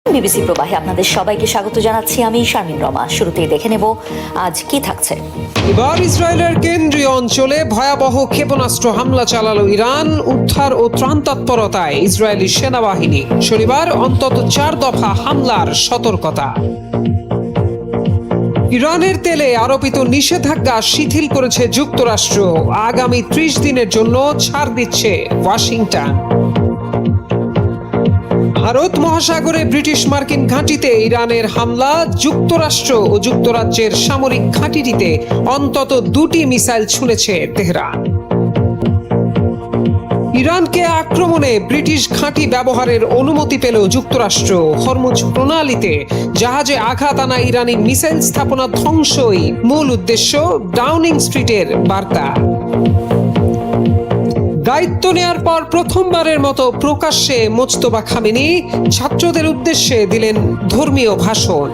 BBC প্রবাহে আপনাদের সবাইকে স্বাগত জানাচ্ছি আমি শারমিন রমা। শুরুতেই দেখে নেব আজ কি থাকছে। এবার ইসরায়েলের কেন্দ্রীয় অঞ্চলে ভয়াবহ ক্ষেপণাস্ত্র হামলা চালালো ইরান। উদ্ধার ও ত্রাণ তৎপরতায় ইসরায়েলি সেনাবাহিনী। শনিবার অন্তত 4 দফা হামলার সতর্কতা। ইরানের তেলে আরোপিত নিষেধাজ্ঞা শিথিল করেছে যুক্তরাষ্ট্র। আগামী 30 দিনের জন্য ছাড় দিচ্ছে ওয়াশিংটন। ভারত মহাসাগরে ব্রিটিশ মার্কিন ঘাঁটিতে ইরানের হামলা। যুক্তরাষ্ট্র ও যুক্তরাজ্যের সামরিক ঘাঁটিটিতে অন্তত 2টি মিসাইল ছুঁড়েছে তেহরান। ইরানকে আক্রমণে ব্রিটিশ ঘাঁটি ব্যবহারের অনুমতি পেল যুক্তরাষ্ট্র। হরমুজ প্রণালীতে জাহাজে আঘাত আনা ইরানি মিসাইল স্থাপনা ধ্বংসই মূল উদ্দেশ্য, ডাউনিং স্ট্রিটের বার্তা। দায়িত্ব নেয়ার পর প্রথমবারের মতো প্রকাশ্যে মোজতবা খামেনি ছাত্রদের উদ্দেশ্যে দিলেন ধর্মীয় ভাষণ।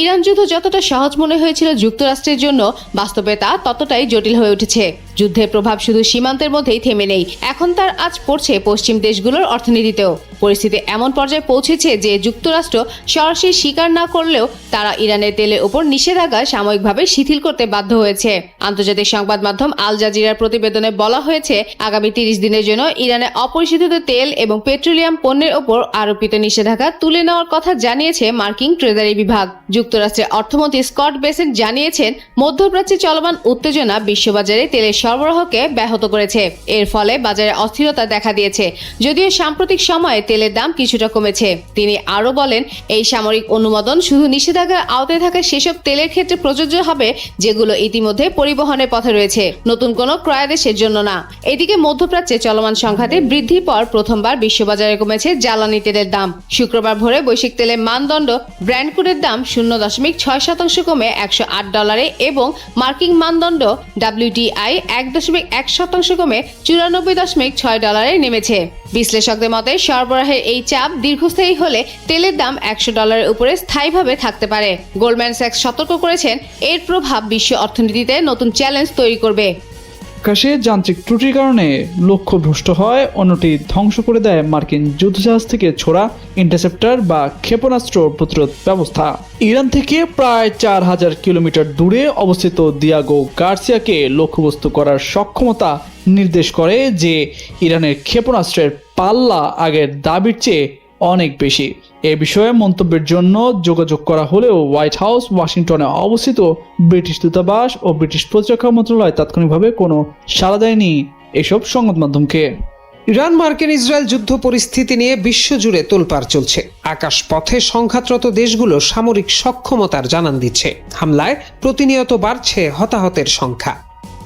ইরান যুদ্ধ যতটা সহজ মনে হয়েছিল যুক্তরাষ্ট্রের জন্য, বাস্তবে তা ততটাই জটিল হয়ে উঠেছে। যুদ্ধের প্রভাব শুধু সীমান্তের মধ্যেই থেমে নেই, এখন তার আঁচ পড়ছে পশ্চিম দেশগুলোর অর্থনীতিতেও। পরিস্থিতি এমন পর্যায়ে পৌঁছেছে যে যুক্তরাষ্ট্র সরাসরি স্বীকার না করলেও তারা ইরানের তেলের উপর নিষেধাজ্ঞা সাময়িকভাবে শিথিল করতে বাধ্য হয়েছে। আন্তর্জাতিক সংবাদ মাধ্যম আল জাজিরার প্রতিবেদনে বলা হয়েছে, আগামী 30 দিনের জন্য ইরানে অপরিশোধিত তেল এবং পেট্রোলিয়াম পণ্যের ওপর আরোপিত নিষেধাজ্ঞা তুলে নেওয়ার কথা জানিয়েছে মার্কিন ট্রেজারি বিভাগ। যুক্তরাষ্ট্রের অর্থমন্ত্রী স্কট বেসেন্ট জানিয়েছেন, মধ্যপ্রাচ্যে চলমান উত্তেজনা বিশ্ববাজারে তেলের সরবরাহকে ব্যাহত করেছে। এর ফলে বাজারে অস্থিরতা দেখা দিয়েছে, যদিও সাম্প্রতিক সময়ে তেলের দাম কিছুটা কমেছে। তিনি আরও বলেন, এই সামরিক অনুমোদন শুধু নিষেধাজ্ঞার আওতায় থাকা সেসব তেলের ক্ষেত্রে প্রযোজ্য হবে যেগুলো ইতিমধ্যে পরিবহনের পথে রয়েছে, নতুন কোনো ক্রয়াদেশের জন্য না। এদিকে মধ্যপ্রাচ্যে চলমান সংঘাতে বৃদ্ধির পর প্রথমবার বিশ্ববাজারে কমেছে জ্বালানি তেলের দাম। শুক্রবার ভোরে বৈশ্বিক তেলের মানদণ্ড ব্র্যান্ড ক্রুডের দাম 0.6% কমে $108 এবং মার্কিন মানদণ্ড WTI 1.1% কমে $94.6 নেমেছে। বিশ্লেষকদের মতে সরবরাহের এই চাপ দীর্ঘস্থায়ী হলে তেলের দাম $100 উপরে স্থায়ীভাবে থাকতে পারে। গোল্ডম্যান স্যাক্স সতর্ক করেছেন, এর প্রভাব বিশ্ব অর্থনীতিতে নতুন চ্যালেঞ্জ তৈরি করবে। আকাশে যান্ত্রিক ত্রুটির কারণে লক্ষ্য ভ্রষ্ট হয়, অন্যটি ধ্বংস করে দেয় মার্কিন যুদ্ধজাহাজ থেকে ছোড়া ইন্টারসেপ্টর বা ক্ষেপণাস্ত্র প্রতিরোধ ব্যবস্থা। ইরান থেকে প্রায় 4000 কিলোমিটার দূরে অবস্থিত দিয়াগো গার্সিয়াকে লক্ষ্যবস্তু করার সক্ষমতা নির্দেশ করে যে ইরানের ক্ষেপণাস্ত্রের পাল্লা আগের দাবির চেয়ে অনেক বেশি। এ বিষয়ে মন্তব্যের জন্য যোগাযোগ করা হলেও হোয়াইট হাউস, ওয়াশিংটনে অবস্থিত ব্রিটিশ দূতাবাস ও ব্রিটিশ প্রতিরক্ষা মন্ত্রণালয় তাৎক্ষণিকভাবে কোনো সাড়া দেয়নি এসব সংবাদ মাধ্যমকে। ইরান মার্কিন ইসরায়েল যুদ্ধ পরিস্থিতি নিয়ে বিশ্বজুড়ে তোলপাড় চলছে। আকাশপথে সংঘাতরত দেশগুলো সামরিক সক্ষমতার জানান দিচ্ছে। হামলায় প্রতিনিয়ত বাড়ছে হতাহতের সংখ্যা।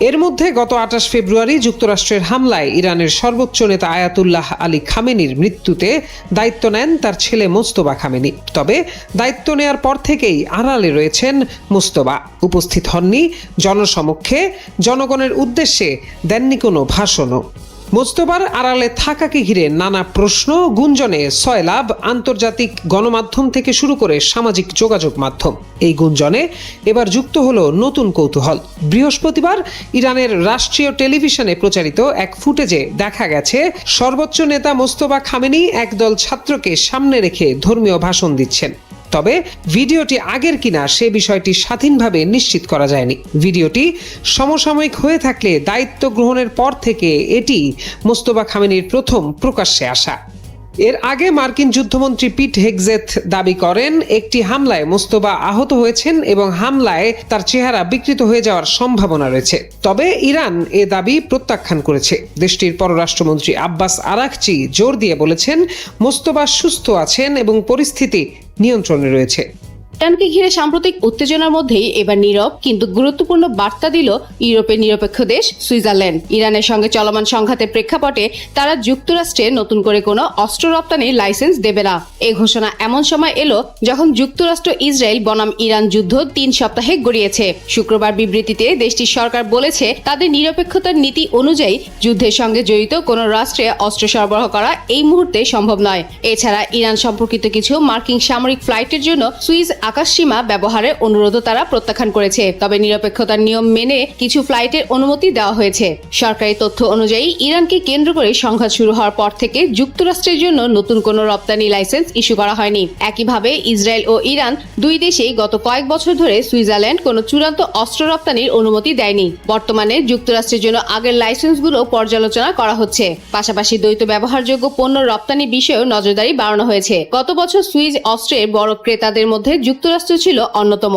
এর মধ্যে গত 28 ফেব্রুয়ারি যুক্তরাষ্ট্রের হামলায় ইরানের সর্বোচ্চ নেতা আয়াতুল্লাহ আলী খামেনির মৃত্যুতে দায়িত্ব নেন তার ছেলে মোজতবা খামেনি। তবে দায়িত্ব নেয়ার পর থেকেই আড়ালে রয়েছেন মোজতবা। উপস্থিত হননি জনসমক্ষে, জনগণের উদ্দেশ্যে দেননি কোনো ভাষণও। মোজতবার আড়ালে থাকাকে ঘিরে নানা প্রশ্ন, গুঞ্জনে সয়লাব আন্তর্জাতিক গণমাধ্যম থেকে শুরু করে সামাজিক যোগাযোগ মাধ্যম। এই গুঞ্জনে এবার যুক্ত হলো নতুন কৌতূহল। বৃহস্পতিবার ইরানের রাষ্ট্রীয় টেলিভিশনে প্রচারিত এক ফুটেজে দেখা গেছে সর্বোচ্চ নেতা মোজতবা খামেনি একদল ছাত্রকে সামনে রেখে ধর্মীয় ভাষণ দিচ্ছেন। তবে ভিডিওটি আগের কিনা সে বিষয়টি স্বাধীনভাবে নিশ্চিত করা যায়নি। ভিডিওটি সমসাময়িক হয়ে থাকলে দায়িত্ব গ্রহণের পর থেকে এটি মোজতবা খামেনির প্রথম প্রকাশ্যে আসা। এর আগে মার্কিন যুদ্ধমন্ত্রী পিট হেগজেথ দাবি করেন, একটি হামলায় মোজতবা আহত হয়েছেন এবং হামলায় তার চেহারা বিকৃত হয়ে যাওয়ার সম্ভাবনা রয়েছে। তবে ইরান এ দাবি প্রত্যাখ্যান করেছে। দেশটির পররাষ্ট্রমন্ত্রী আব্বাস আরাকচি জোর দিয়ে বলেছেন, মোজতবা সুস্থ আছেন এবং পরিস্থিতি নিয়ন্ত্রণে রয়েছে। ইরানকে ঘিরে সাম্প্রতিক উত্তেজনার মধ্যেই এবার নীরব কিন্তু গুরুত্বপূর্ণ বার্তা দিল ইউরোপের নিরপেক্ষ দেশ সুইজারল্যান্ড। ইরানের সঙ্গে চলমান সংঘাতের প্রেক্ষাপটে তারা যুক্তরাষ্ট্রে নতুন করে কোনো অস্ত্র রপ্তানির লাইসেন্স দেবে না। এই ঘোষণা এমন সময় এলো যখন যুক্তরাষ্ট্র ইসরায়েল বনাম ইরান যুদ্ধ 3 সপ্তাহে গড়িয়েছে। শুক্রবার বিবৃতিতে দেশটির সরকার বলেছে, তাদের নিরপেক্ষতার নীতি অনুযায়ী যুদ্ধের সঙ্গে জড়িত কোনো রাষ্ট্রে অস্ত্র সরবরাহ করা এই মুহূর্তে সম্ভব নয়। এছাড়া ইরান সম্পর্কিত কিছু মার্কিন সামরিক ফ্লাইটের জন্য সুইজ আকাশসীমা ব্যবহারের অনুরোধও তারা প্রত্যাখ্যান করেছে। তবে নিরপেক্ষতার নিয়ম মেনে কিছু ফ্লাইটের অনুমতি দেওয়া হয়েছে। সরকারি তথ্য অনুযায়ী ইরানকে কেন্দ্র করে সংঘাত শুরু হওয়ার পর থেকে যুক্তরাষ্ট্রের জন্য নতুন কোনো রপ্তানি লাইসেন্স ইস্যু করা হয়নি। একইভাবে ইসরায়েল ও ইরান দুই দেশেই গত কয়েক বছর ধরে সুইজারল্যান্ড কোনো চূড়ান্ত অস্ত্র রপ্তানির অনুমতি দেয়নি। বর্তমানে যুক্তরাষ্ট্রের জন্য আগের লাইসেন্সগুলো পর্যালোচনা করা হচ্ছে। পাশাপাশি দ্বৈত ব্যবহারযোগ্য পণ্য রপ্তানি বিষয়েও নজরদারি বাড়ানো হয়েছে। গত বছর সুইজ অস্ত্রের বড় ক্রেতাদের মধ্যে যুক্তরাষ্ট্র ছিল অন্যতম।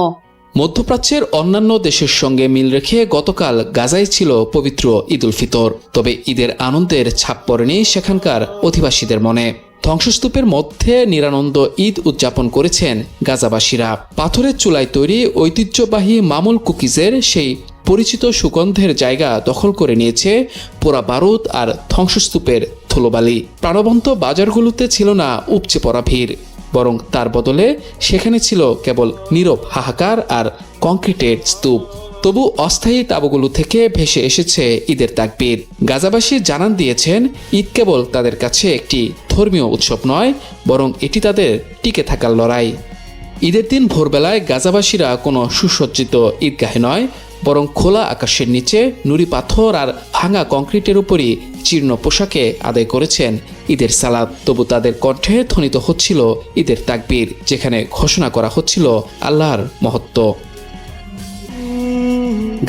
মধ্যপ্রাচ্যের অন্যান্য দেশের সঙ্গে মিল রেখে গতকাল গাজায় ছিল পবিত্র ঈদ উল ফিতর। তবে ঈদের আনন্দের ছাপ পড়েনি সেখানকার অধিবাসীদের মনে। ধ্বংসস্তূপের মধ্যে নিরানন্দ ঈদ উদযাপন করেছেন গাজাবাসীরা। পাথরের চুলায় তৈরি ঐতিহ্যবাহী মামুল কুকিজের সেই পরিচিত সুগন্ধের জায়গা দখল করে নিয়েছে পোড়া বারুদ আর ধ্বংসস্তূপের ধুলোবালি। প্রাণবন্ত বাজারগুলোতে ছিল না উপচে পড়া ভিড়, বরং তার বদলে সেখানে ছিল কেবল নীরব হাহাকার আর কংক্রিটের স্তূপ। তবু অস্থায়ী তাঁবুগুলো থেকে ভেসে এসেছে ঈদের তাকবীর। গাজাবাসী জানান দিয়েছেন, ঈদ কেবল তাদের কাছে একটি ধর্মীয় উৎসব নয়, বরং এটি তাদের টিকে থাকার লড়াই। ঈদের দিন ভোরবেলায় গাজাবাসীরা কোনো সুসজ্জিত ঈদগাহে নয়, বরং খোলা আকাশের নিচে নুড়ি পাথর আর ভাঙা কংক্রিটের উপরই জীর্ণ পোশাকে আদায় করেছেন ঈদের সালাত। তবু তাদের কণ্ঠে ধ্বনিত হচ্ছিল ঈদের তাকবীর, যেখানে ঘোষণা করা হচ্ছিল আল্লাহর মহত্ব।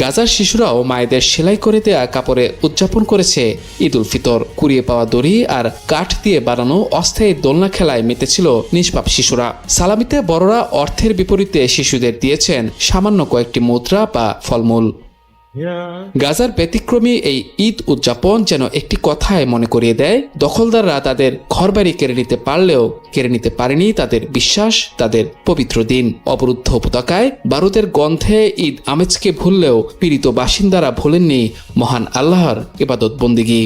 গাজার শিশুরাও মায়েদের সেলাই করে দেয়া কাপড়ে উদযাপন করেছে ঈদ উল ফিতর। কুড়িয়ে পাওয়া দড়ি আর কাঠ দিয়ে বানানো অস্থায়ী দোলনা খেলায় মেতেছিল নিষ্পাপ শিশুরা। সালামিতে বড়রা অর্থের বিপরীতে শিশুদের দিয়েছেন সামান্য কয়েকটি মুদ্রা বা ফলমূল। গাজার ব্যতিক্রমী এই ঈদ উদযাপন যেন একটি কথায় মনে করিয়ে দেয়, দখলদাররা তাদের ঘরবাড়ি কেড়ে নিতে পারলেও কেড়ে নিতে পারেনি তাদের বিশ্বাস, তাদের পবিত্র দিন। অবরুদ্ধ উপত্যকায় বারুদের গন্ধে ঈদ আমেজকে ভুললেও পীড়িত বাসিন্দারা ভোলেননি মহান আল্লাহর ইবাদত বন্দিগি।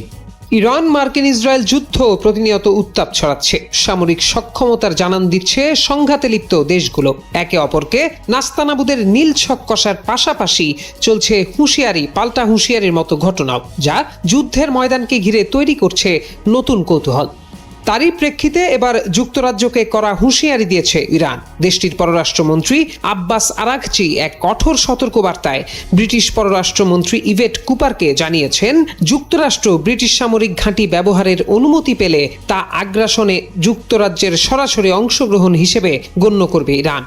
ইরান মার্কিন ইসরায়েল যুদ্ধ প্রতিনিয়ত উত্তাপ ছড়াচ্ছে। সামরিক সক্ষমতার জানান দিচ্ছে সংঘাতে লিপ্ত দেশগুলো। একে অপরকে নাস্তানাবুদের নীল ছক কষার পাশাপাশি চলছে হুঁশিয়ারি পাল্টা হুঁশিয়ারির মতো ঘটনাও, যা যুদ্ধের ময়দানকে ঘিরে তৈরি করছে নতুন কৌতূহল। তারই প্রেক্ষিতে এবার যুক্তরাজ্যকে করা হুঁশিয়ারি দিয়েছে ইরান। দেশটির পররাষ্ট্রমন্ত্রী আব্বাস আরাঘচি এক কঠোর সতর্কবার্তায় ব্রিটিশ পররাষ্ট্রমন্ত্রী ইভেট কুপারকে জানিয়েছেন, যুক্তরাষ্ট্র ব্রিটিশ সামরিক ঘাঁটি ব্যবহারের অনুমতি পেলে তা আগ্রাসনে যুক্তরাজ্যের সরাসরি অংশগ্রহণ হিসেবে গণ্য করবে ইরান।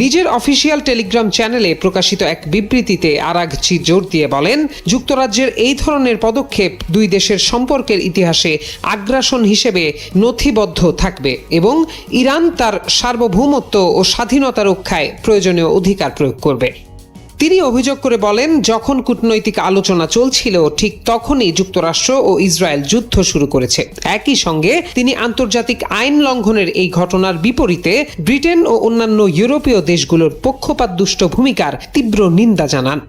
নিজের অফিসিয়াল টেলিগ্রাম চ্যানেলে প্রকাশিত এক বিবৃতিতে আরাঘচি জোর দিয়ে বলেন, যুক্তরাজ্যের এই ধরনের পদক্ষেপ দুই দেশের সম্পর্কের ইতিহাসে আগ্রাসন হিসেবে নথিবদ্ধ থাকবে এবং ইরান তার সার্বভৌমত্ব ও স্বাধীনতা রক্ষায় প্রয়োজনীয় অধিকার প্রয়োগ করবে। তিনি অভিযোগ করে বলেন, যখন কূটনৈতিক আলোচনা চলছিল ঠিক তখনই যুক্তরাষ্ট্র ও ইসরায়েল যুদ্ধ শুরু করেছে। একই সঙ্গে তিনি আন্তর্জাতিক আইন লঙ্ঘনের এই ঘটনার বিপরীতে ব্রিটেন ও অন্যান্য ইউরোপীয় দেশগুলোর পক্ষপাতদুষ্ট ভূমিকার তীব্র নিন্দা জানান।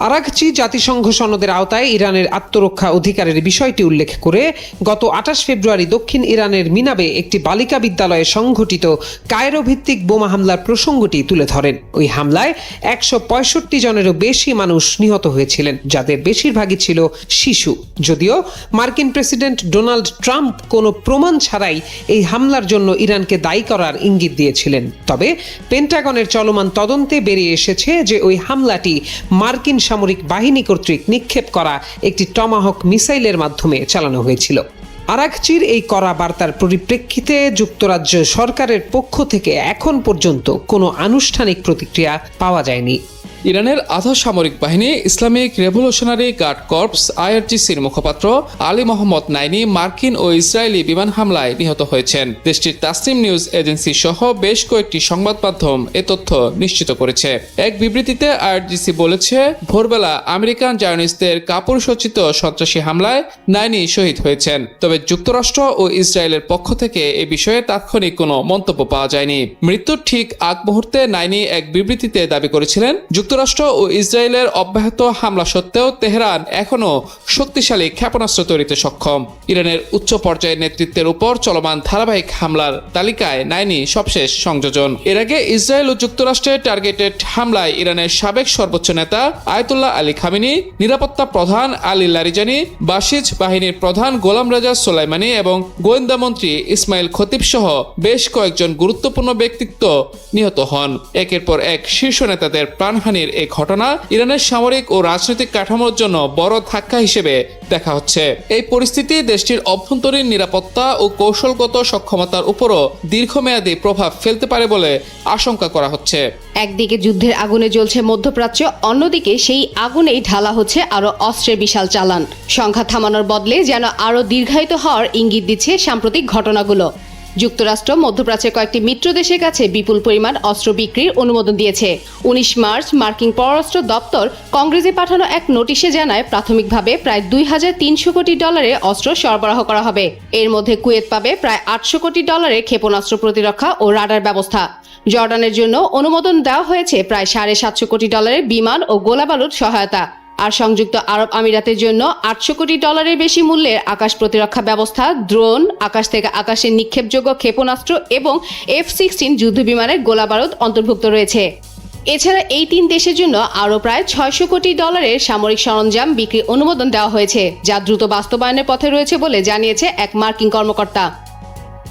আরাঘচি জাতিসংঘ সনদের আওতায় ইরানের আত্মরক্ষা অধিকারের বিষয়টি উল্লেখ করে গত 28 ফেব্রুয়ারি দক্ষিণ ইরানের মিনাবে একটি বালিকা বিদ্যালয়ে সংঘটিত কায়রো ভিত্তিক বোমা হামলার প্রসঙ্গটি তুলে ধরেন। ওই হামলায় 165 জনেরও বেশি মানুষ নিহত হয়েছিলেন, যাদের বেশিরভাগই ছিল শিশু। যদিও মার্কিন প্রেসিডেন্ট ডোনাল্ড ট্রাম্প কোনো প্রমাণ ছাড়াই এই হামলার জন্য ইরানকে দায়ী করার ইঙ্গিত দিয়েছিলেন, তবে পেন্টাগনের চলমান তদন্তে বেরিয়ে এসেছে যে ওই হামলাটি মার্কিন সামরিক বাহিনী কর্তৃক নিক্ষেপ করা একটি টমাহক মিসাইলের মাধ্যমে চালানো হয়েছিল। আরাঘচির এই কড়া বার্তার পরিপ্রেক্ষিতে যুক্তরাজ্য সরকারের পক্ষ থেকে এখন পর্যন্ত কোনো আনুষ্ঠানিক প্রতিক্রিয়া পাওয়া যায়নি। ইরানের আধা সামরিক বাহিনী ইসলামিক রেভলিউশনারি গার্ড কর্পস আইআরজিসির মুখপাত্র আলী মোহাম্মদ নাইনি মার্কিন ও ইসরায়েলি বিমান হামলায় নিহত হয়েছেন। দেশটির তাসনিম নিউজ এজেন্সি সহ বেশ কয়েকটি সংবাদ মাধ্যম এ তথ্য নিশ্চিত করেছে। এক বিবৃতিতে আইআরজিসি বলেছে, ভোরবেলা আমেরিকান জার্নালিস্টদের কাপুরুষোচিত সন্ত্রাসী হামলায় নাইনি শহীদ হয়েছেন। তবে যুক্তরাষ্ট্র ও ইসরায়েলের পক্ষ থেকে এ বিষয়ে তাৎক্ষণিক কোনো মন্তব্য পাওয়া যায়নি। মৃত্যুর ঠিক আগ মুহূর্তে নাইনি এক বিবৃতিতে দাবি করেছিলেন, যুক্তরাষ্ট্র যুক্তরাষ্ট্র ও ইসরায়েলের অব্যাহত হামলা সত্ত্বেও তেহরান এখনও শক্তিশালী ক্ষেপণাস্ত্র তৈরিতে সক্ষম। ইরানের উচ্চ পর্যায়ের নেতৃত্বের উপর চলমান ধারাবাহিক হামলার তালিকায় নাইনি সবশেষ সংযোজন। এর আগে ইসরায়েল ও যুক্তরাষ্ট্রের টার্গেটেড হামলায় ইরানের সাবেক সর্বোচ্চ নেতা আয়াতুল্লাহ আলী খামেনি, নিরাপত্তা প্রধান আলী লারিজানি, বাসিজ বাহিনীর প্রধান গোলাম রাজা সোলাইমানি এবং গোয়েন্দা মন্ত্রী ইসমাইল খতিব সহ বেশ কয়েকজন গুরুত্বপূর্ণ ব্যক্তিত্ব নিহত হন। একের পর এক শীর্ষ নেতাদের প্রাণহানির এই ঘটনা ইরানের সামরিক ও রাজনৈতিক কাঠামোর জন্য বড় ধাক্কা হিসেবে দেখা হচ্ছে। এই পরিস্থিতি দেশটির অভ্যন্তরীণ নিরাপত্তা ও কৌশলগত সক্ষমতার উপরও দীর্ঘমেয়াদী প্রভাব ফেলতে পারে বলে আশঙ্কা করা হচ্ছে। একদিকে যুদ্ধের আগুনে জ্বলছে মধ্যপ্রাচ্য, অন্যদিকে সেই আগুনেই ঢালা হচ্ছে আরো অস্ত্রের বিশাল চালান। সংখ্যা থামানোর বদলে যেন আরো দীর্ঘায়িত হওয়ার ইঙ্গিত দিচ্ছে সাম্প্রতিক ঘটনাগুলো। যুক্তরাষ্ট্র মধ্যপ্রাচ্যের কয়েকটি মিত্র দেশের কাছে বিপুল পরিমাণ অস্ত্র বিক্রির অনুমোদন দিয়েছে। 19 মার্চ মার্কিন পররাষ্ট্র দপ্তর কংগ্রেসে পাঠানো এক নোটিশে জানায় প্রাথমিকভাবে প্রায় $2,300 কোটি অস্ত্র সরবরাহ করা হবে। এর মধ্যে কুয়েত পাবে প্রায় $800 কোটি ক্ষেপণাস্ত্র প্রতিরক্ষা ও রাডার ব্যবস্থা। জর্ডানের জন্য অনুমোদন দেওয়া হয়েছে প্রায় $750 কোটি বিমান ও গোলাবারুদ সহায়তা। আর সংযুক্ত আরব আমিরাতের জন্য $800 কোটি বেশি মূল্যের আকাশ প্রতিরক্ষা ব্যবস্থা, ড্রোন, আকাশ থেকে আকাশে নিক্ষেপযোগ্য ক্ষেপণাস্ত্র এবং F-16 যুদ্ধবিমানের গোলাবারুদ অন্তর্ভুক্ত রয়েছে। এছাড়া এই 3 দেশের জন্য আরও প্রায় $600 কোটি সামরিক সরঞ্জাম বিক্রির অনুমোদন দেওয়া হয়েছে, যা দ্রুত বাস্তবায়নের পথে রয়েছে বলে জানিয়েছে এক মার্কিন কর্মকর্তা।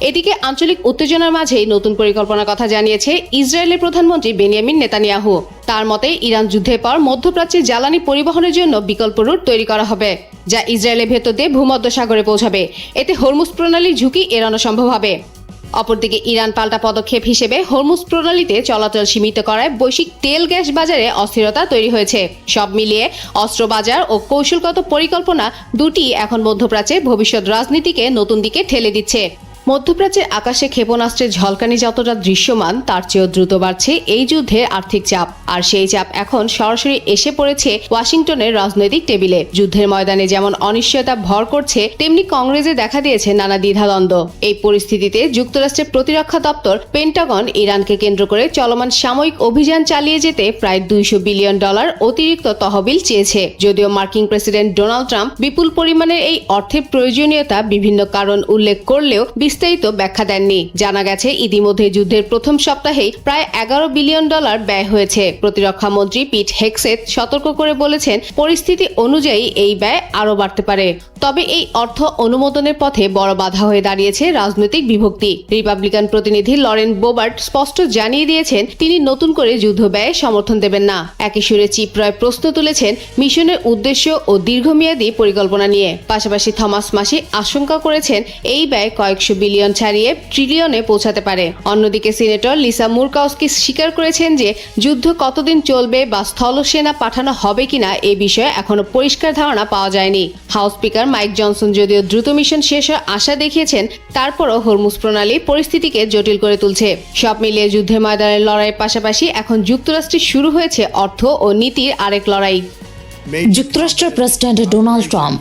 এদিকে আঞ্চলিক উত্তেজনার মাঝেই নতুন পরিকল্পনার কথা জানিয়েছে ইসরায়েলের প্রধানমন্ত্রী বেনিয়ামিন নেতানিয়াহু। তার মতে ইরান যুদ্ধের পর মধ্যপ্রাচ্যে জ্বালানি পরিবহনের জন্য বিকল্প রুট তৈরি করা হবে, যা ইসরায়েলের ভেতর দিয়ে ভূমধ্যসাগরে পৌঁছাবে। এতে হরমুজ প্রণালীর ঝুঁকি এড়ানো সম্ভব হবে। অপরদিকে ইরান পাল্টা পদক্ষেপ হিসেবে হরমুজ প্রণালীতে চলাচল সীমিত করায় বৈশ্বিক তেল গ্যাস বাজারে অস্থিরতা তৈরি হয়েছে। সব মিলিয়ে অস্ত্র বাজার ও কৌশলগত পরিকল্পনা দুটি এখন মধ্যপ্রাচ্যের ভবিষ্যৎ রাজনীতিকে নতুন দিকে ঠেলে দিচ্ছে। মধ্যপ্রাচ্যের আকাশে ক্ষেপণাস্ত্রের ঝলকানি যতটা দৃশ্যমান, তার চেয়েও দ্রুত বাড়ছে এই যুদ্ধের আর্থিক চাপ। আর সেই চাপ এখন সরাসরি এসে পড়েছে ওয়াশিংটনের রাজনৈতিক টেবিলে। যুদ্ধের ময়দানে যেমন অনিশ্চয়তা ভর করছে, তেমনি কংগ্রেসে দেখা দিয়েছে নানা দ্বিধাদ্বন্দ্ব। এই পরিস্থিতিতে যুক্তরাষ্ট্রের প্রতিরক্ষা দপ্তর পেন্টাগন ইরানকে কেন্দ্র করে চলমান সাময়িক অভিযান চালিয়ে যেতে প্রায় $200 বিলিয়ন অতিরিক্ত তহবিল চেয়েছে। যদিও মার্কিন প্রেসিডেন্ট ডোনাল্ড ট্রাম্প বিপুল পরিমাণের এই অর্থের প্রয়োজনীয়তা বিভিন্ন কারণ উল্লেখ করলেও বিস্তারিত ব্যাখ্যা দেননি। জানা গেছে ইতিমধ্যে যুদ্ধের প্রথম সপ্তাহেই প্রায় $11 বিলিয়ন ব্যয় হয়েছে। প্রতিরক্ষা মন্ত্রী পিট হেগসেথ সতর্ক করে বলেছেন, পরিস্থিতি অনুযায়ী এই ব্যয় আরও বাড়তে পারে। তবে এই অর্থ অনুমোদনের পথে বড় বাধা হয়ে দাঁড়িয়েছে রাজনৈতিক বিভক্তি। রিপাবলিকান প্রতিনিধি লরেন বোবার্ট স্পষ্ট জানিয়ে দিয়েছেন, তিনি নতুন করে যুদ্ধ ব্যয়ে সমর্থন দেবেন না। একই সুরে চিপ রয় প্রশ্ন তুলেছেন মিশনের উদ্দেশ্য ও দীর্ঘমেয়াদী পরিকল্পনা নিয়ে। পাশাপাশি থমাস মাসি আশঙ্কা করেছেন, এই ব্যয় কয়েকশো বিলিয়ন ছাড়িয়ে ট্রিলিয়নে পৌঁছাতে পারে। অন্যদিকে সিনেটর লিসা মুরকাউস্কি স্বীকার করেছেন যে যুদ্ধ কতদিন চলবে বা স্থল সেনা পাঠানো হবে কিনা এই বিষয়ে এখনো পরিষ্কার ধারণা পাওয়া যায়নি। হাউস স্পিকার মাইক জনসন যদিও দ্রুত মিশন শেষ হওয়ার আশা দেখিয়েছেন, তারপরও হরমুজ প্রণালী পরিস্থিতিকে জটিল করে তুলছে। সব মিলিয়ে যুদ্ধের ময়দানের লড়াইয়ের পাশাপাশি এখন যুক্তরাষ্ট্রে শুরু হয়েছে অর্থ ও নীতির আরেক লড়াই। যুক্তরাষ্ট্রের প্রেসিডেন্ট ডোনাল্ড ট্রাম্প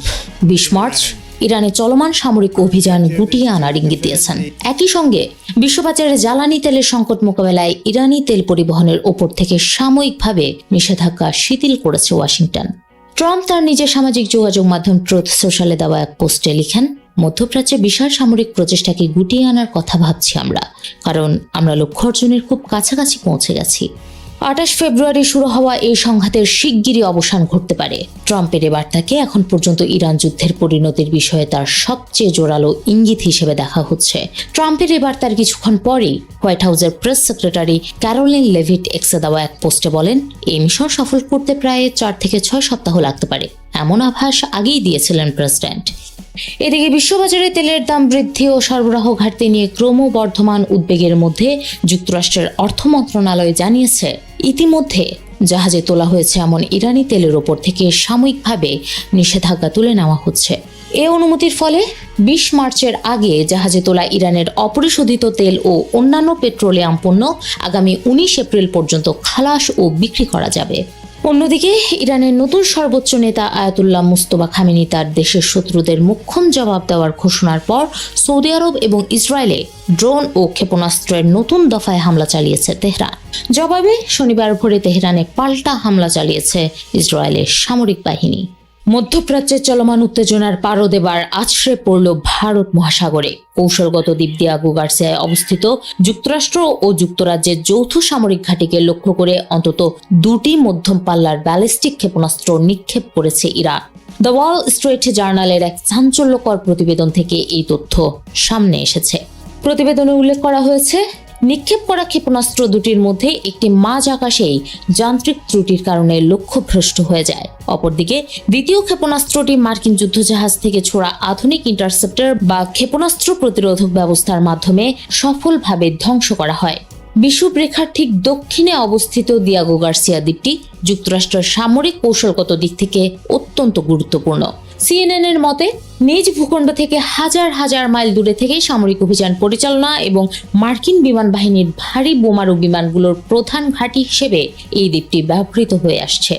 20 মার্চ ইরানে চলমান সামরিক অভিযান গুটিয়ে আনার ইঙ্গিত দিয়েছেন। একই সঙ্গে বিশ্ববাজারে জ্বালানি তেলের সংকট মোকাবেলায় ইরানি তেল পরিবহনের ওপর থেকে সাময়িকভাবে নিষেধাজ্ঞা শিথিল করেছে ওয়াশিংটন। ট্রাম্প তার নিজের সামাজিক যোগাযোগ মাধ্যম ট্রুথ সোশ্যালে দেওয়া এক পোস্টে লিখেন, মধ্যপ্রাচ্যে বিশাল সামরিক প্রচেষ্টাকে গুটিয়ে আনার কথা ভাবছি আমরা, কারণ আমরা লক্ষ্য অর্জনের খুব কাছাকাছি পৌঁছে গেছি। 28 ফেব্রুয়ারি শুরু হওয়া এই সংঘাতের শিগগিরই অবসান ঘটতে পারে। ট্রাম্পের এ বার্তাকে এখন পর্যন্ত ইরান যুদ্ধের পরিণতির বিষয়ে তার সবচেয়ে জোরালো ইঙ্গিত হিসেবে দেখা হচ্ছে। ট্রাম্পের এ বার্তার কিছুক্ষণ পরেই হোয়াইট হাউসের প্রেস সেক্রেটারি ক্যারোলিন লেভিট এক্সে দেওয়া এক পোস্টে বলেন, এই মিশন সফল করতে প্রায় 4 থেকে 6 সপ্তাহ লাগতে পারে, এমন আভাস আগেই দিয়েছিলেন প্রেসিডেন্ট। এদিকে বিশ্ববাজারে তেলের দাম বৃদ্ধি ও সরবরাহ ঘাটতি নিয়ে ক্রমবর্ধমান উদ্বেগের মধ্যে যুক্তরাষ্ট্রের অর্থ মন্ত্রণালয় জানিয়েছে, ইতিমধ্যে জাহাজে তোলা হয়েছে এমন ইরানি তেলের ওপর থেকে সাময়িকভাবে নিষেধাজ্ঞা তুলে নেওয়া হচ্ছে। এ অনুমতির ফলে 20 মার্চের আগে জাহাজে তোলা ইরানের অপরিশোধিত তেল ও অন্যান্য পেট্রোলিয়াম পণ্য আগামী 19 এপ্রিল পর্যন্ত খালাস ও বিক্রি করা যাবে। অন্যদিকে ইরানের নতুন সর্বোচ্চ নেতা আয়াতুল্লাহ মুস্তফা খামেনি তার দেশের শত্রুদের মোক্ষম জবাব দেওয়ার ঘোষণার পর সৌদি আরব এবং ইসরায়েলে ড্রোন ও ক্ষেপণাস্ত্রের নতুন দফায় হামলা চালিয়েছে তেহরান। জবাবে শনিবার ভোরে তেহরানে পাল্টা হামলা চালিয়েছে ইসরায়েলের সামরিক বাহিনী। মধ্যপ্রাচ্যে চলমান উত্তেজনার পারদ এবার আছড়ে পড়ল ভারত মহাসাগরে। কৌশলগত দ্বীপ দিয়াগো গার্সিয়ায় অবস্থিত যুক্তরাষ্ট্র ও যুক্তরাজ্যের যৌথ সামরিক ঘাঁটিকে লক্ষ্য করে অন্তত 2টি মধ্যম পাল্লার ব্যালিস্টিক ক্ষেপণাস্ত্র নিক্ষেপ করেছে ইরান। দ্য ওয়াল স্ট্রিট জার্নালের এক চাঞ্চল্যকর প্রতিবেদন থেকে এই তথ্য সামনে এসেছে। প্রতিবেদনে উল্লেখ করা হয়েছে, নিক্ষেপ করা ক্ষেপণাস্ত্র দুটির মধ্যে একটি মাঝ আকাশেই যান্ত্রিক ত্রুটির কারণে লক্ষ্যভ্রষ্ট হয়ে যায়। অপরদিকে দ্বিতীয় ক্ষেপণাস্ত্রটি মার্কিন যুদ্ধজাহাজ থেকে ছোড়া আধুনিক ইন্টারসেপ্টর বা ক্ষেপণাস্ত্র প্রতিরোধক ব্যবস্থার মাধ্যমে সফলভাবে ধ্বংস করা হয়। বিষুবরেখার ঠিক দক্ষিণে অবস্থিত দিয়াগো গার্সিয়া দ্বীপটি যুক্তরাষ্ট্রের সামরিক কৌশলগত দিক থেকে অত্যন্ত গুরুত্বপূর্ণ। সিএনএন এর মতে, নিজ ভূখণ্ড থেকে হাজার হাজার মাইল দূরে থেকে সামরিক অভিযান পরিচালনা এবং মার্কিন বিমান বাহিনীর ভারী বোমারু বিমানগুলোর প্রধান ঘাঁটি হিসেবে এই দ্বীপটি ব্যবহৃত হয়ে আসছে।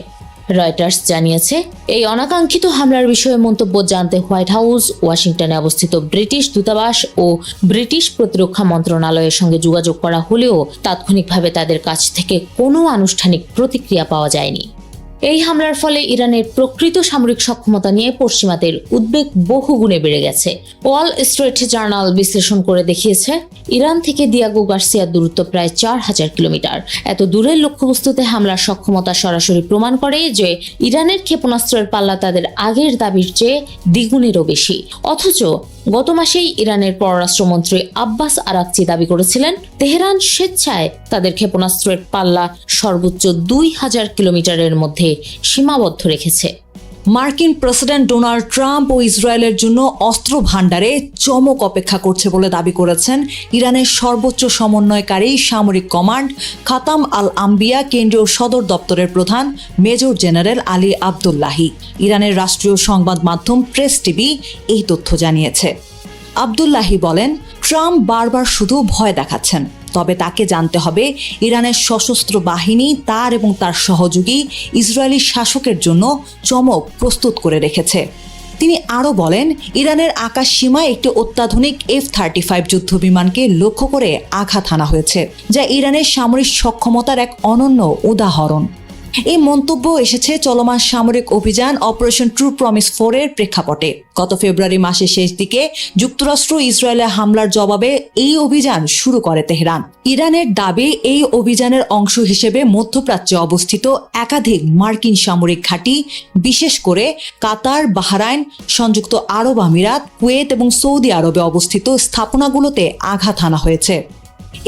রয়টার্স জানিয়েছে, এই অনাকাঙ্ক্ষিত হামলার বিষয়ে মন্তব্য জানতে হোয়াইট হাউস, ওয়াশিংটনে অবস্থিত ব্রিটিশ দূতাবাস ও ব্রিটিশ প্রতিরক্ষা মন্ত্রণালয়ের সঙ্গে যোগাযোগ করা হলেও তাৎক্ষণিকভাবে তাদের কাছ থেকে কোনো আনুষ্ঠানিক প্রতিক্রিয়া পাওয়া যায়নি। এই হামলার ফলে ইরানের প্রকৃত সামরিক সক্ষমতা নিয়ে পশ্চিমাদের উদ্বেগ বহুগুণে বেড়ে গেছে। ওয়াল স্ট্রিট জার্নাল বিশ্লেষণ করে দেখিয়েছে, ইরান থেকে দিয়াগো গার্সিয়ার দূরত্ব প্রায় 4000 কিলোমিটার। এত দূরের লক্ষ্যবস্তুতে হামলার সক্ষমতা সরাসরি প্রমাণ করে যে ইরানের ক্ষেপণাস্ত্রের পাল্লা তাদের আগের দাবির চেয়ে দ্বিগুণেরও বেশি। অথচ গত মাসেই ইরানের পররাষ্ট্রমন্ত্রী আব্বাস আরাকচি দাবি করেছিলেন, তেহরান স্বেচ্ছায় তাদের ক্ষেপণাস্ত্রের পাল্লা সর্বোচ্চ 2000 কিলোমিটারের মধ্যে সীমাবদ্ধ রেখেছে। মার্কিন প্রেসিডেন্ট ডোনাল্ড ট্রাম্প ও ইসরায়েলের জন্য অস্ত্র ভাণ্ডারে চমক অপেক্ষা করছে বলে দাবি করেছেন ইরানের সর্বোচ্চ সমন্বয়কারী সামরিক কমান্ড খাতাম আল আম্বিয়া কেন্দ্রীয় সদর দপ্তরের প্রধান মেজর জেনারেল আলী আবদুল্লাহি। ইরানের রাষ্ট্রীয় সংবাদ মাধ্যম প্রেস টিভি এই তথ্য জানিয়েছে। আবদুল্লাহি বলেন, ট্রাম্প বারবার শুধু ভয় দেখাচ্ছেন, তবে তাকে জানতে হবে ইরানের সশস্ত্র বাহিনী তার এবং তার সহযোগী ইসরায়েলি শাসকের জন্য চমক প্রস্তুত করে রেখেছে। তিনি আরও বলেন, ইরানের আকাশ সীমায় একটি অত্যাধুনিক F-35 যুদ্ধ বিমানকে লক্ষ্য করে আঘাত হানা হয়েছে, যা ইরানের সামরিক সক্ষমতার এক অনন্য উদাহরণ। এই মন্তব্য এসেছে চলমান সামরিক অভিযান অপারেশন ট্রু প্রমিস 4 এর প্রেক্ষাপটে। গত ফেব্রুয়ারি মাসের শেষ দিকে যুক্তরাষ্ট্র ইসরায়েলের হামলার জবাবে এই অভিযান শুরু করে তেহরান। ইরানের দাবি, এই অভিযানের অংশ হিসেবে মধ্যপ্রাচ্যে অবস্থিত একাধিক মার্কিন সামরিক ঘাঁটি, বিশেষ করে কাতার, বাহরাইন, সংযুক্ত আরব আমিরাত, কুয়েত এবং সৌদি আরবে অবস্থিত স্থাপনাগুলোতে আঘাত হানা হয়েছে।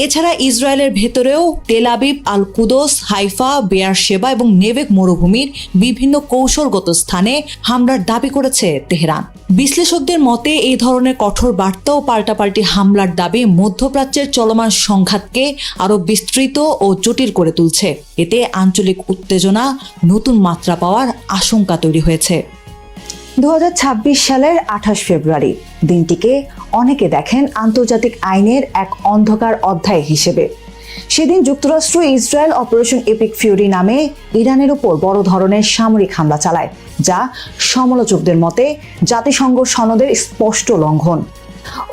এছাড়া ইসরায়েলের ভেতরেও তেল আবিব, আল কুদস, হাইফা, বেয়ারশেবা এবং নেভেক মরুভূমির বিভিন্ন কৌশলগত স্থানে হামলার দাবি করেছে তেহরান। বিশ্লেষকদের মতে এই ধরনের কঠোর বার্তা ও পাল্টাপাল্টি হামলার দাবি মধ্যপ্রাচ্যের চলমান সংঘাতকে আরও বিস্তৃত ও জটিল করে তুলছে। এতে আঞ্চলিক উত্তেজনা নতুন মাত্রা পাওয়ার আশঙ্কা তৈরি হয়েছে। 2026 সালের 28 ফেব্রুয়ারি দিনটিকে অনেকে দেখেন আন্তর্জাতিক আইনের এক অন্ধকার অধ্যায় হিসেবে। সেদিন যুক্তরাষ্ট্র ইসরায়েল অপারেশন এপিক ফিউরি নামে ইরানের উপর বড় ধরনের সামরিক হামলা চালায়, যা সমালোচকদের মতে জাতিসংঘ সনদের স্পষ্ট লঙ্ঘন।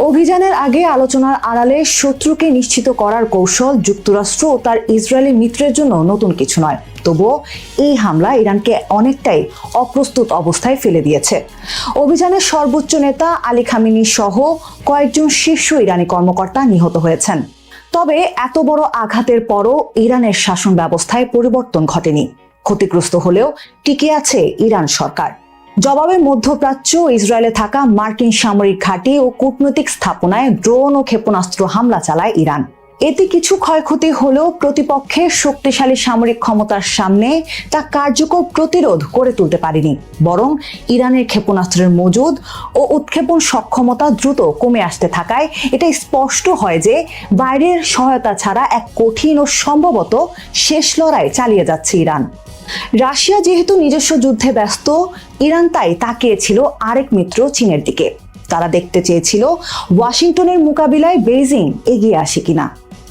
অভিযানের আগে আলোচনার আড়ালে শত্রুকে নিশ্চিত করার কৌশল যুক্তরাষ্ট্র ও তার ইসরায়েলি মিত্রের জন্য নতুন কিছু নয়। তবুও এই হামলা ইরানকে অনেকটাই অপ্রস্তুত অবস্থায় ফেলে দিয়েছে। অভিযানের সর্বোচ্চ নেতা আলী খামেনি সহ কয়েকজন শীর্ষ ইরানি কর্মকর্তা নিহত হয়েছেন। তবে এত বড় আঘাতের পরও ইরানের শাসন ব্যবস্থায় পরিবর্তন ঘটেনি। ক্ষতিগ্রস্ত হলেও টিকে আছে ইরান সরকার। জবাবে মধ্যপ্রাচ্য ও ইসরায়েলে থাকা মার্কিন সামরিক ঘাঁটি ও কূটনৈতিক স্থাপনায় ড্রোন ও ক্ষেপণাস্ত্র হামলা চালায় ইরান। এতে কিছু ক্ষয়ক্ষতি হলেও প্রতিপক্ষের শক্তিশালী সামরিক ক্ষমতার সামনে তা কার্যকর প্রতিরোধ গড়ে তুলতে পারেনি। বরং ইরানের ক্ষেপণাস্ত্রের মজুদ ও উৎক্ষেপণ সক্ষমতা দ্রুত কমে আসতে থাকায় এটা স্পষ্ট হয় যে বাইরের সহায়তা ছাড়া এক কঠিন ও সম্ভবত শেষ লড়াই চালিয়ে যাচ্ছে ইরান। রাশিয়া যেহেতু নিজস্ব যুদ্ধে ব্যস্ত, ইরান তাই তাকিয়েছিল আরেক মিত্র চীনের দিকে। তারা দেখতে চেয়েছিল ওয়াশিংটনের মোকাবিলায় বেইজিং এগিয়ে আসে কিনা।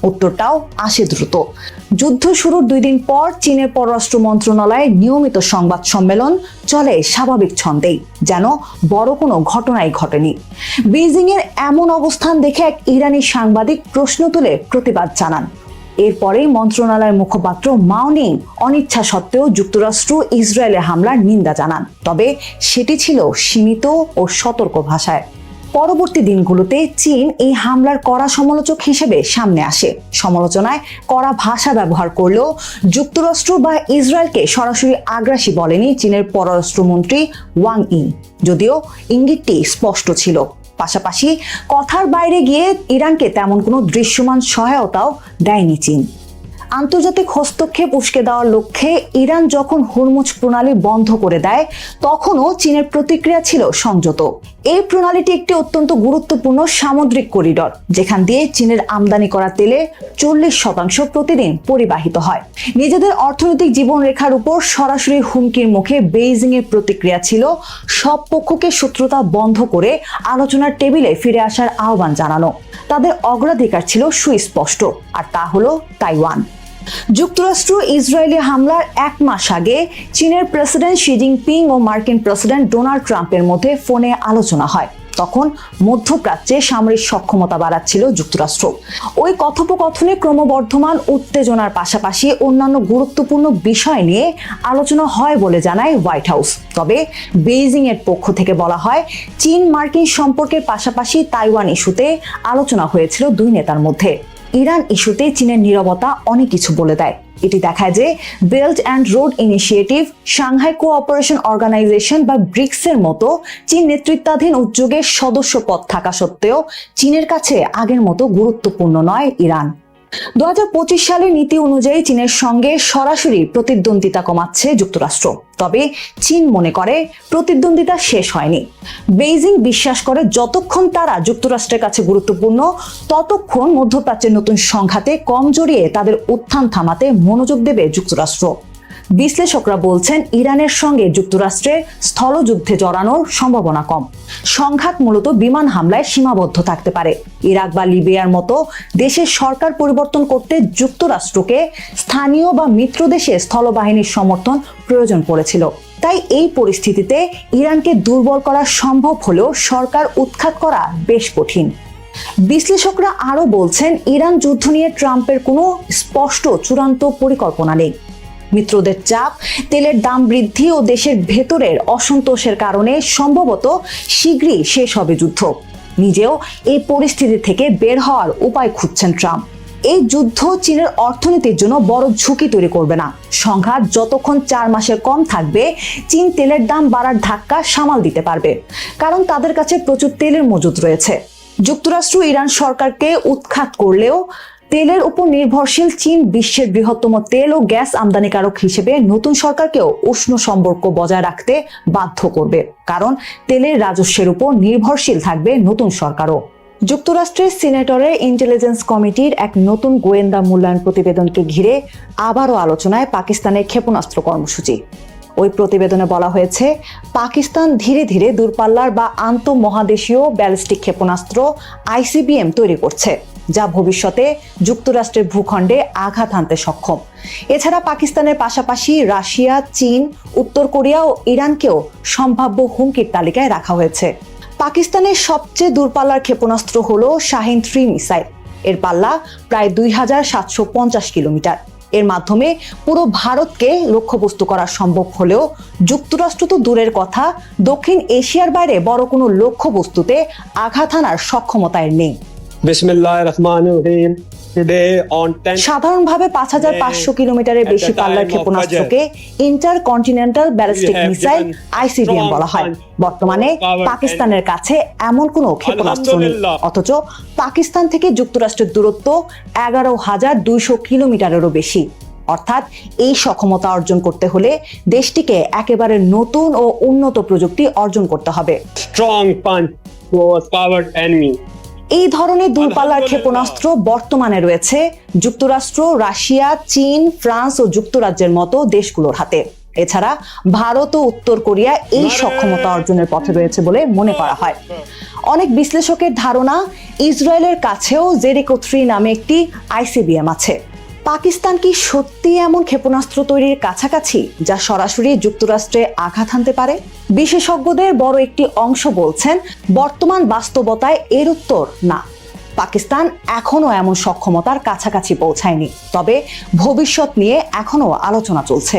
উত্তরটাও আসে দ্রুত। যুদ্ধ শুরুর 2 দিন পর চীনের পররাষ্ট্র মন্ত্রণালয়ে নিয়মিত সংবাদ সম্মেলন চলে স্বাভাবিক ছন্দেই, যেন বড় কোনো ঘটনাই ঘটেনি। বেইজিং এর এমন অবস্থান দেখে এক ইরানি সাংবাদিক প্রশ্ন তুলে প্রতিবাদ জানান। এরপরেই মন্ত্রণালয়ের মুখপাত্র মাওনিং অনিচ্ছা সত্ত্বেও যুক্তরাষ্ট্র ইসরায়েলে হামলার নিন্দা জানান, তবে সেটি ছিল সীমিত ও সতর্ক ভাষায়। পরবর্তী দিনগুলোতে চীন এই হামলার কড়া সমালোচক হিসেবে সামনে আসে। সমালোচনায় কড়া ভাষা ব্যবহার করলেও যুক্তরাষ্ট্র বা ইসরায়েলকে সরাসরি আগ্রাসী বলেনি চীনের পররাষ্ট্রমন্ত্রী ওয়াং ই, যদিও ইঙ্গিতটি স্পষ্ট ছিল। পাশাপাশি কথার বাইরে গিয়ে ইরানকে তেমন কোনো দৃশ্যমান সহায়তাও দেয়নি চীন। আন্তর্জাতিক হস্তক্ষেপ উস্কে দেওয়ার লক্ষ্যে ইরান যখন হুরমুজ প্রণালী বন্ধ করে দেয়, তখনও চীনের প্রতিক্রিয়া ছিল সংযত। এই প্রণালীটি একটি অত্যন্ত গুরুত্বপূর্ণ সামুদ্রিক করিডর, যেখান দিয়ে চীনের আমদানি করা তেলের 40% প্রতিদিন পরিবাহিত হয়। নিজেদের অর্থনৈতিক জীবনরেখার উপর সরাসরি হুমকির মুখে বেইজিং এর প্রতিক্রিয়া ছিল সব পক্ষকে শত্রুতা বন্ধ করে আলোচনার টেবিলে ফিরে আসার আহ্বান জানানো। তাদের অগ্রাধিকার ছিল সুস্পষ্ট, আর তা হলো তাইওয়ান। যুক্তরাষ্ট্র ইসরায়েলি হামলার 1 মাস আগে চীনের প্রেসিডেন্ট শি জিনপিং ও মার্কিন প্রেসিডেন্ট ডোনাল্ড ট্রাম্পের মধ্যে ফোনে আলোচনা হয়। তখন মধ্যপ্রাচ্যে সামরিক সক্ষমতা বাড়াচ্ছিল যুক্তরাষ্ট্র। ওই কথোপকথনে ক্রমবর্ধমান উত্তেজনার পাশাপাশি অন্যান্য গুরুত্বপূর্ণ বিষয় নিয়ে আলোচনা হয় বলে জানায় হোয়াইট হাউস। তবে বেইজিং এর পক্ষ থেকে বলা হয়, চীন মার্কিন সম্পর্কের পাশাপাশি তাইওয়ান ইস্যুতে আলোচনা হয়েছিল 2 নেতার মধ্যে। ইরান ইস্যুতে চীনের নীরবতা অনেক কিছু বলে দেয়। এটি দেখায় যে belt and road initiative, Shanghai cooperation organisation বা ব্রিক্স এর মতো চীন নেতৃত্বাধীন উদ্যোগের সদস্য পদ থাকা সত্ত্বেও চীনের কাছে আগের মতো গুরুত্বপূর্ণ নয় ইরান। 2025 সালের নীতি অনুযায়ী চীনের সঙ্গে সরাসরি প্রতিদ্বন্দ্বিতা কমাচ্ছে যুক্তরাষ্ট্র। তবে চীন মনে করে প্রতিদ্বন্দ্বিতা শেষ হয়নি। বেইজিং বিশ্বাস করে যতক্ষণ তারা যুক্তরাষ্ট্রের কাছে গুরুত্বপূর্ণ, ততক্ষণ মধ্যপ্রাচ্যের নতুন সংঘাতে কম জড়িয়ে তাদের উত্থান থামাতে মনোযোগ দেবে যুক্তরাষ্ট্র। বিশ্লেষকরা বলছেন, ইরানের সঙ্গে যুক্তরাষ্ট্রের স্থলযুদ্ধে জড়ানোর সম্ভাবনা কম। সংঘাত মূলত বিমান হামলায় সীমাবদ্ধ থাকতে পারে। ইরাক বা লিবিয়ার মতো দেশের সরকার পরিবর্তন করতে যুক্তরাষ্ট্রকে স্থানীয় বা মিত্র দেশে স্থলবাহিনীর সমর্থন প্রয়োজন পড়েছিল। তাই এই পরিস্থিতিতে ইরানকে দুর্বল করা সম্ভব হলেও সরকার উৎখাত করা বেশ কঠিন। বিশ্লেষকরা আরো বলছেন, ইরান যুদ্ধ নিয়ে ট্রাম্পের কোনো স্পষ্ট চূড়ান্ত পরিকল্পনা নেই। মিত্রদের চাপ, তেলের দাম বৃদ্ধি ও দেশের ভেতরের অসন্তোষের কারণে সম্ভবত শীঘ্রই শেষ হবে যুদ্ধ। নিজেও এই পরিস্থিতি থেকে বের হওয়ার উপায় খুঁজছেন ট্রাম্প। এই যুদ্ধ চীনের অর্থনীতির জন্য বড় ঝুঁকি তৈরি করবে না। সংঘাত যতক্ষণ 4 মাসের কম থাকবে, চীন তেলের দাম বাড়ার ধাক্কা সামাল দিতে পারবে, কারণ তাদের কাছে প্রচুর তেলের মজুদ রয়েছে। যুক্তরাষ্ট্র ইরান সরকারকে উৎখাত করলেও তেলের উপর নির্ভরশীল চীন বিশ্বের বৃহত্তম তেল ও গ্যাস আমদানিকারক হিসেবে নতুন সরকারকেও উষ্ণ সম্পর্ক বজায় রাখতে বাধ্য করবে, কারণ তেলের রাজস্বের উপর নির্ভরশীল থাকবে নতুন সরকারও। যুক্তরাষ্ট্রের সিনেটরের ইন্টেলিজেন্স কমিটির এক নতুন গোয়েন্দা মূল্যায়ন প্রতিবেদনকে ঘিরে আবারও আলোচনায় পাকিস্তানের ক্ষেপণাস্ত্র কর্মসূচি। ওই প্রতিবেদনে বলা হয়েছে, পাকিস্তান ধীরে ধীরে দূরপাল্লার বা আন্তঃমহাদেশীয় ব্যালিস্টিক ক্ষেপণাস্ত্র ICBM তৈরি করছে, যা ভবিষ্যতে যুক্তরাষ্ট্রের ভূখণ্ডে আঘাত হানতে সক্ষম। এছাড়া পাকিস্তানের পাশাপাশি রাশিয়া, চীন, উত্তর কোরিয়া ও ইরানকেও সম্ভাব্য হুমকির তালিকায় রাখা হয়েছে। পাকিস্তানের সবচেয়ে দূরপাল্লার ক্ষেপণাস্ত্র হলো শাহিন 3 মিসাইল। এর পাল্লা প্রায় 2750 কিলোমিটার। এর মাধ্যমে পুরো ভারতকে লক্ষ্যবস্তু করা সম্ভব হলেও যুক্তরাষ্ট্র তো দূরের কথা, দক্ষিণ এশিয়ার বাইরে বড় কোনো লক্ষ্যবস্তুতে আঘাত হানার সক্ষমতা এর নেই। সাধারণভাবে 5500 কিলোমিটারের বেশি পাল্লার ক্ষেপণাস্ত্রকে ইন্টারকন্টিনেন্টাল ব্যালিস্টিক মিসাইল ICBM বলা হয়। বর্তমানে পাকিস্তানের কাছে এমন কোনো ক্ষেপণাস্ত্র নেই, অথচ পাকিস্তান থেকে যুক্তরাষ্ট্রের দূরত্ব 11200 কিলোমিটারেরও বেশি। অর্থাৎ এই সক্ষমতা অর্জন করতে হলে দেশটিকে একেবারে নতুন ও উন্নত প্রযুক্তি অর্জন করতে হবে। এই ধরনের দূরপাল্লার ক্ষেপণাস্ত্র বর্তমানে রয়েছে যুক্তরাষ্ট্র, রাশিয়া, চীন, ফ্রান্স ও যুক্তরাজ্যের মতো দেশগুলোর হাতে। এছাড়া ভারত ও উত্তর কোরিয়া এই সক্ষমতা অর্জনের পথে রয়েছে বলে মনে করা হয়। অনেক বিশ্লেষকের ধারণা, ইসরায়েলের কাছেও জেরিকো 3 নামে একটি আইসিবিএম আছে। পাকিস্তান কি সত্যি এমন ক্ষেপণাস্ত্র তৈরির কাছাকাছি যা সরাসরি যুক্তরাষ্ট্রে আঘাত হানতে পারে? বিশেষজ্ঞদের বড় একটি অংশ বলছেন, বর্তমান বাস্তবতায় এর উত্তর না। পাকিস্তান এখনো এমন সক্ষমতার কাছাকাছি পৌঁছায়নি, তবে ভবিষ্যৎ নিয়ে এখনো আলোচনা চলছে।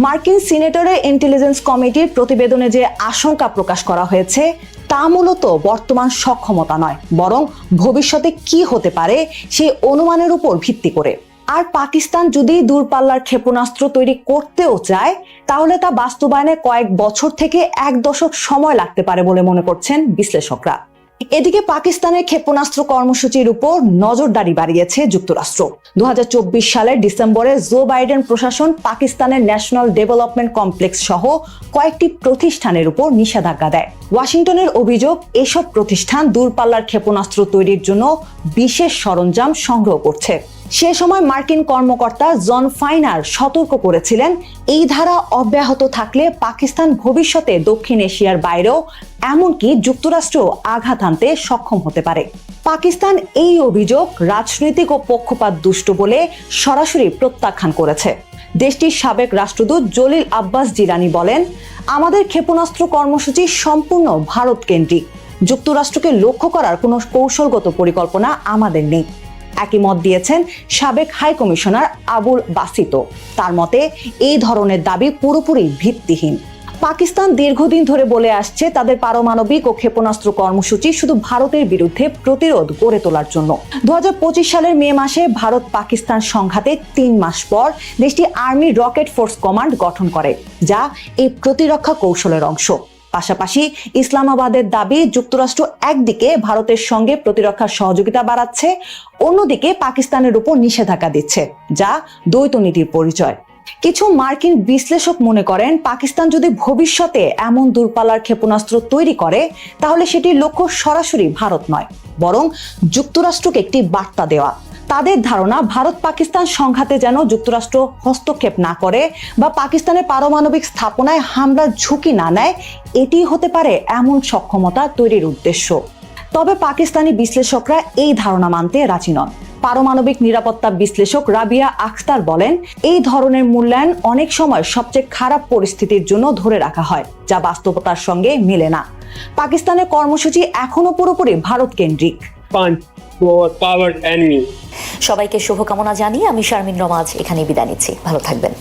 মার্কিন সিনেটরের ইন্টেলিজেন্স কমিটির প্রতিবেদনে যে আশঙ্কা প্রকাশ করা হয়েছে তা মূলত বর্তমান সক্ষমতা নয়, বরং ভবিষ্যতে কি হতে পারে সেই অনুমানের উপর ভিত্তি করে। আর পাকিস্তান যদি দূরপাল্লার ক্ষেপণাস্ত্র তৈরি করতেও চায়, তাহলে তা বাস্তবায়নে কয়েক বছর থেকে 1 দশক সময় লাগতে পারে বলে মনে করছেন বিশ্লেষকরা। এদিকে পাকিস্তানের ক্ষেপণাস্ত্র কর্মসূচির উপর নজরদারি বাড়িয়েছে যুক্তরাষ্ট্র। 2024 সালের ডিসেম্বরে জো বাইডেন প্রশাসন পাকিস্তানের ন্যাশনাল ডেভেলপমেন্ট কমপ্লেক্স সহ কয়েকটি প্রতিষ্ঠানের উপর নিষেধাজ্ঞা দেয়। ওয়াশিংটনের অভিযোগ, এসব প্রতিষ্ঠান দূরপাল্লার ক্ষেপণাস্ত্র তৈরির জন্য বিশেষ সরঞ্জাম সংগ্রহ করছে। সে সময় মার্কিন কর্মকর্তা জন ফাইনার সতর্ক করেছিলেন, এই ধারা অব্যাহত থাকলে পাকিস্তান ভবিষ্যতে দক্ষিণ এশিয়ার বাইরেও এমনকি যুক্তরাষ্ট্রেও আঘাত হানতে সক্ষম হতে পারে। পাকিস্তান এই অভিযোগ রাজনৈতিক ও পক্ষপাত দুষ্ট বলে সরাসরি প্রত্যাখ্যান করেছে। দেশটির সাবেক রাষ্ট্রদূত জলিল আব্বাস জিলানি বলেন, আমাদের ক্ষেপণাস্ত্র কর্মসূচি সম্পূর্ণ ভারত কেন্দ্রিক। যুক্তরাষ্ট্রকে লক্ষ্য করার কোনো কৌশলগত পরিকল্পনা আমাদের নেই। একই মত দিয়েছেন সাবেক হাই কমিশনার আবুল বাসিতো। তার মতে এই ধরনের দাবি পুরোপুরি ভিত্তিহীন। পাকিস্তান দীর্ঘদিন ধরে বলে আসছে তাদের পারমাণবিক ও ক্ষেপণাস্ত্র কর্মসূচি শুধু ভারতের বিরুদ্ধে প্রতিরোধ গড়ে তোলার জন্য। 2025 সালের মে মাসে ভারত পাকিস্তান সংঘাতে 3 মাস পর দেশটি আর্মি রকেট ফোর্স কমান্ড গঠন করে, যা এই প্রতিরক্ষা কৌশলের অংশ। পাশাপাশি ইসলামাবাদের দাবি, যুক্তরাষ্ট্র একদিকে ভারতের সঙ্গে প্রতিরক্ষার সহযোগিতা বাড়াচ্ছে, অন্যদিকে পাকিস্তানের উপর নিষেধাজ্ঞা দিচ্ছে, যা দ্বৈত নীতির পরিচয়। কিছু মার্কিন বিশ্লেষক মনে করেন, পাকিস্তান যদি ভবিষ্যতে এমন দূরপাল্লার ক্ষেপণাস্ত্র তৈরি করে, তাহলে সেটির লক্ষ্য সরাসরি ভারত নয়, বরং যুক্তরাষ্ট্রকে একটি বার্তা দেওয়া। তাদের ধারণা, ভারত পাকিস্তান সংঘাতে যেন যুক্তরাষ্ট্র হস্তক্ষেপ না করে বা পাকিস্তানের পারমাণবিক স্থাপনায় হামলার ঝুঁকি না নেয়, এটি হতে পারে এমন সক্ষমতা তৈরির উদ্দেশ্য। তবে পাকিস্তানি বিশ্লেষকরা এই ধারণা মানতে রাজি নন। পারমাণবিক নিরাপত্তা বিশ্লেষক রাবিয়া আখতার বলেন, এই ধরনের মূল্যায়ন অনেক সময় সবচেয়ে খারাপ পরিস্থিতির জন্য ধরে রাখা হয়, যা বাস্তবতার সঙ্গে মেলে না। পাকিস্তানের কর্মসূচি এখনো পুরোপুরি ভারত কেন্দ্রিক। সবাইকে শুভকামনা জানিয়ে আমি শারমিন রমাজ এখানে বিদায় নিচ্ছি। ভালো থাকবেন।